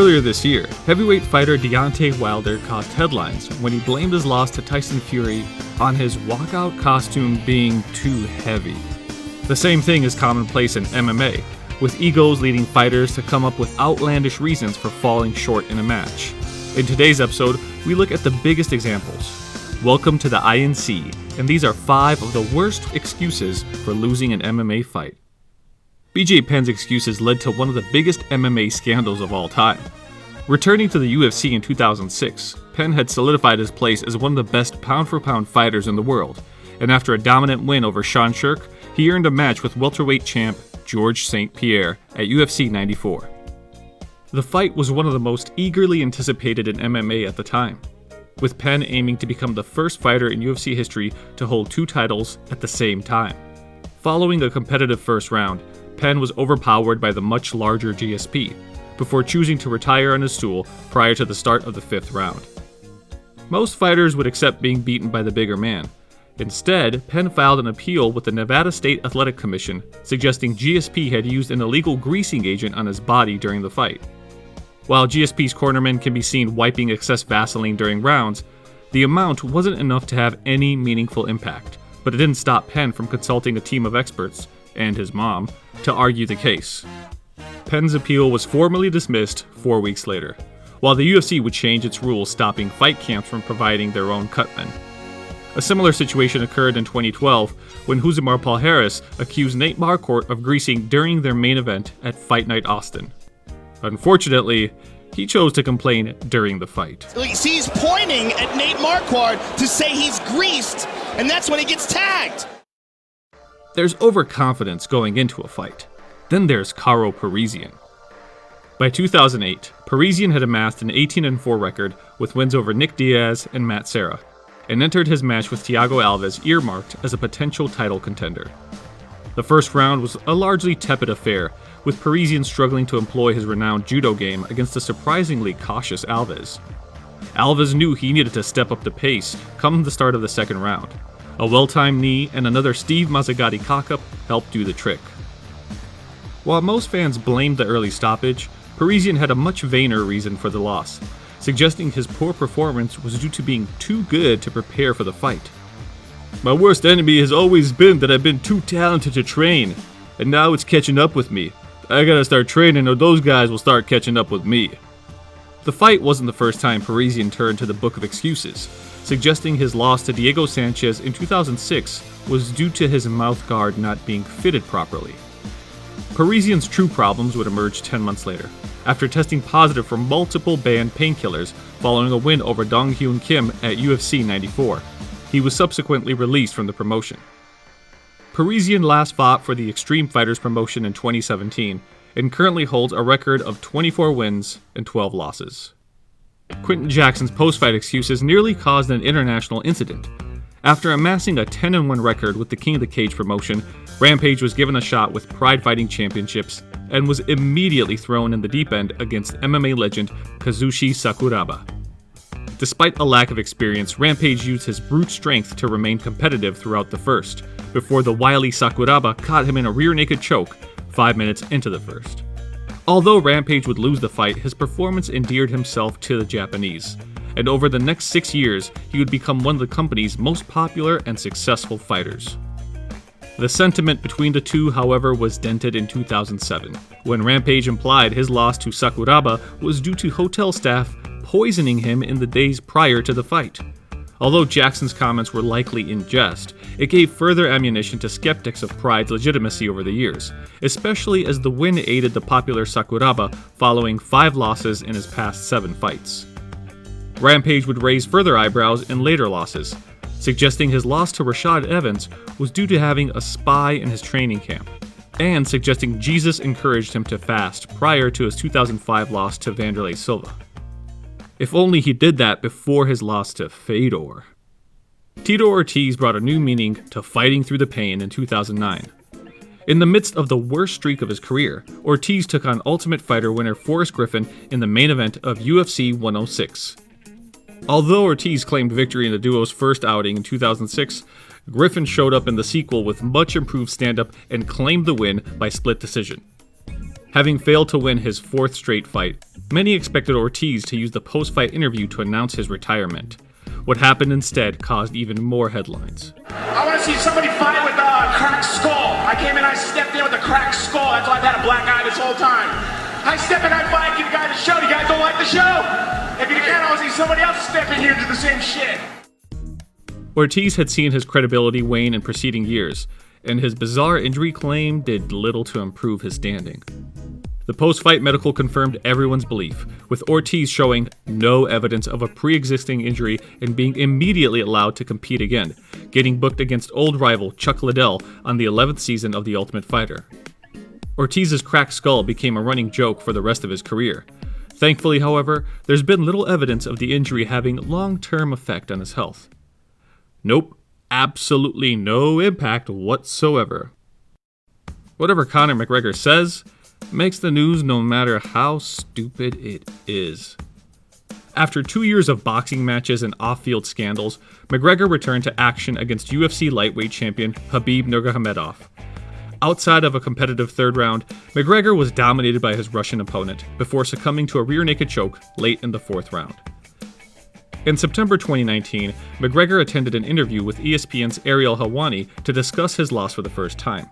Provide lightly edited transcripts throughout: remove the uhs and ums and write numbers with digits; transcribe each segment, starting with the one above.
Earlier this year, heavyweight fighter Deontay Wilder caused headlines when he blamed his loss to Tyson Fury on his walkout costume being too heavy. The same thing is commonplace in MMA, with egos leading fighters to come up with outlandish reasons for falling short in a match. In today's episode, we look at the biggest examples. Welcome to the INC, and these are 5 of the worst excuses for losing an MMA fight. BJ Penn's excuses led to one of the biggest MMA scandals of all time. Returning to the UFC in 2006, Penn had solidified his place as one of the best pound-for-pound fighters in the world, and after a dominant win over Sean Shirk, he earned a match with welterweight champ Georges St. Pierre at UFC 94. The fight was one of the most eagerly anticipated in MMA at the time, with Penn aiming to become the first fighter in UFC history to hold 2 titles at the same time. Following a competitive first round, Penn was overpowered by the much larger GSP, before choosing to retire on his stool prior to the start of the 5th round. Most fighters would accept being beaten by the bigger man. Instead, Penn filed an appeal with the Nevada State Athletic Commission, suggesting GSP had used an illegal greasing agent on his body during the fight. While GSP's cornermen can be seen wiping excess Vaseline during rounds, the amount wasn't enough to have any meaningful impact, but it didn't stop Penn from consulting a team of experts, and his mom, to argue the case. Penn's appeal was formally dismissed 4 weeks later, while the UFC would change its rules stopping fight camps from providing their own cutmen. A similar situation occurred in 2012 when Rousimar Palhares accused Nate Marquardt of greasing during their main event at Fight Night Austin. Unfortunately, he chose to complain during the fight. He's pointing at Nate Marquardt to say he's greased, and that's when he gets tagged. There's overconfidence going into a fight. Then there's Karo Parisyan. By 2008, Parisyan had amassed an 18-4 record with wins over Nick Diaz and Matt Serra, and entered his match with Thiago Alves earmarked as a potential title contender. The first round was a largely tepid affair, with Parisyan struggling to employ his renowned judo game against a surprisingly cautious Alves. Alves knew he needed to step up the pace come the start of the second round. A well-timed knee and another Steve Mazzagatti cock-up helped do the trick. While most fans blamed the early stoppage, Parisyan had a much vainer reason for the loss, suggesting his poor performance was due to being too good to prepare for the fight. "My worst enemy has always been that I've been too talented to train, and now it's catching up with me. I gotta start training or those guys will start catching up with me." The fight wasn't the first time Parisyan turned to the book of excuses, suggesting his loss to Diego Sanchez in 2006 was due to his mouth guard not being fitted properly. Parisyan's true problems would emerge 10 months later, after testing positive for multiple banned painkillers following a win over Dong Hyun Kim at UFC 94. He was subsequently released from the promotion. Parisyan last fought for the Extreme Fighters promotion in 2017, and currently holds a record of 24 wins and 12 losses. Quinton Jackson's post-fight excuses nearly caused an international incident. After amassing a 10-1 record with the King of the Cage promotion, Rampage was given a shot with Pride Fighting Championships and was immediately thrown in the deep end against MMA legend Kazushi Sakuraba. Despite a lack of experience, Rampage used his brute strength to remain competitive throughout the first, before the wily Sakuraba caught him in a rear naked choke 5 minutes into the first. Although Rampage would lose the fight, his performance endeared himself to the Japanese, and over the next 6 years, he would become one of the company's most popular and successful fighters. The sentiment between the two, however, was dented in 2007, when Rampage implied his loss to Sakuraba was due to hotel staff poisoning him in the days prior to the fight. Although Jackson's comments were likely in jest, it gave further ammunition to skeptics of Pride's legitimacy over the years, especially as the win aided the popular Sakuraba following 5 losses in his past 7 fights. Rampage would raise further eyebrows in later losses, suggesting his loss to Rashad Evans was due to having a spy in his training camp, and suggesting Jesus encouraged him to fast prior to his 2005 loss to Wanderlei Silva. If only he did that before his loss to Fedor. Tito Ortiz brought a new meaning to fighting through the pain in 2009. In the midst of the worst streak of his career, Ortiz took on Ultimate Fighter winner Forrest Griffin in the main event of UFC 106. Although Ortiz claimed victory in the duo's first outing in 2006, Griffin showed up in the sequel with much improved stand-up and claimed the win by split decision. Having failed to win his 4th straight fight, many expected Ortiz to use the post-fight interview to announce his retirement. What happened instead caused even more headlines. I want to see somebody fight with a cracked skull. I came in, I stepped in with a cracked skull. That's why I've had a black eye this whole time. I step in, I fight, give you guys a show. You guys don't like the show? If you can't, I want to see somebody else step in here and do the same shit. Ortiz had seen his credibility wane in preceding years, and his bizarre injury claim did little to improve his standing. The post-fight medical confirmed everyone's belief, with Ortiz showing no evidence of a pre-existing injury and being immediately allowed to compete again, getting booked against old rival Chuck Liddell on the 11th season of The Ultimate Fighter. Ortiz's cracked skull became a running joke for the rest of his career. Thankfully, however, there's been little evidence of the injury having long-term effect on his health. Nope, absolutely no impact whatsoever. Whatever Conor McGregor says makes the news no matter how stupid it is. After 2 years of boxing matches and off-field scandals, McGregor returned to action against UFC lightweight champion Khabib Nurmagomedov. Outside of a competitive third round, McGregor was dominated by his Russian opponent before succumbing to a rear naked choke late in the 4th round. In September 2019, McGregor attended an interview with ESPN's Ariel Helwani to discuss his loss for the first time.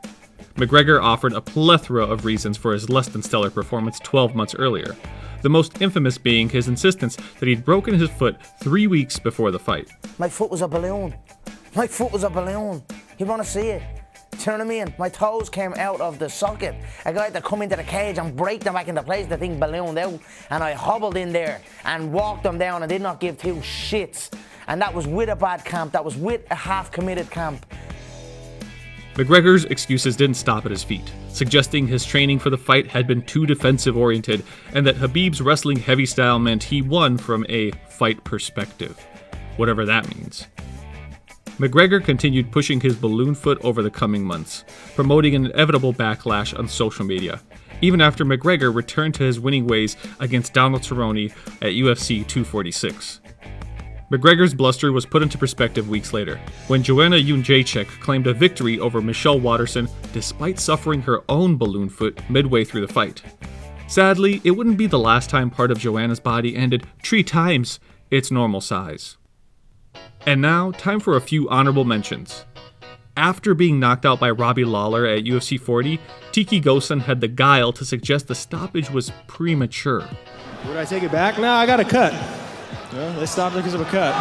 McGregor offered a plethora of reasons for his less-than-stellar performance 12 months earlier, the most infamous being his insistence that he'd broken his foot 3 weeks before the fight. My foot was a balloon. My foot was a balloon. You want to see it? Do you know what I mean? My toes came out of the socket. A guy had to come into the cage and break them back into place. The thing ballooned out. And I hobbled in there and walked them down and did not give 2 shits. And that was with a bad camp. That was with a half-committed camp. McGregor's excuses didn't stop at his feet, suggesting his training for the fight had been too defensive-oriented and that Khabib's wrestling heavy style meant he won from a fight perspective, whatever that means. McGregor continued pushing his balloon foot over the coming months, promoting an inevitable backlash on social media, even after McGregor returned to his winning ways against Donald Cerrone at UFC 246. McGregor's bluster was put into perspective weeks later, when Joanna Jędrzejczyk claimed a victory over Michelle Waterson despite suffering her own balloon foot midway through the fight. Sadly, it wouldn't be the last time part of Joanna's body ended 3 times its normal size. And now, time for a few honorable mentions. After being knocked out by Robbie Lawler at UFC 40, Tiki Gosen had the guile to suggest the stoppage was premature. Would I take it back? No, I got a cut. Well, they stopped because of a cut.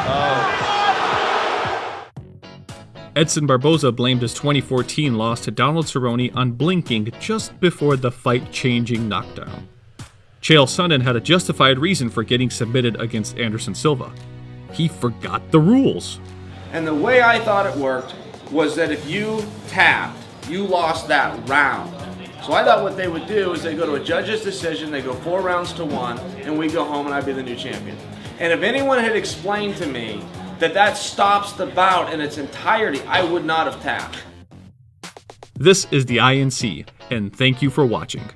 Edson Barboza blamed his 2014 loss to Donald Cerrone on blinking just before the fight-changing knockdown. Chael Sonnen had a justified reason for getting submitted against Anderson Silva. He forgot the rules. And the way I thought it worked was that if you tapped, you lost that round. So I thought what they would do is they go to a judge's decision, they go 4 rounds to 1, and we go home and I'd be the new champion. And if anyone had explained to me that that stops the bout in its entirety, I would not have tapped. This is the INC, and thank you for watching.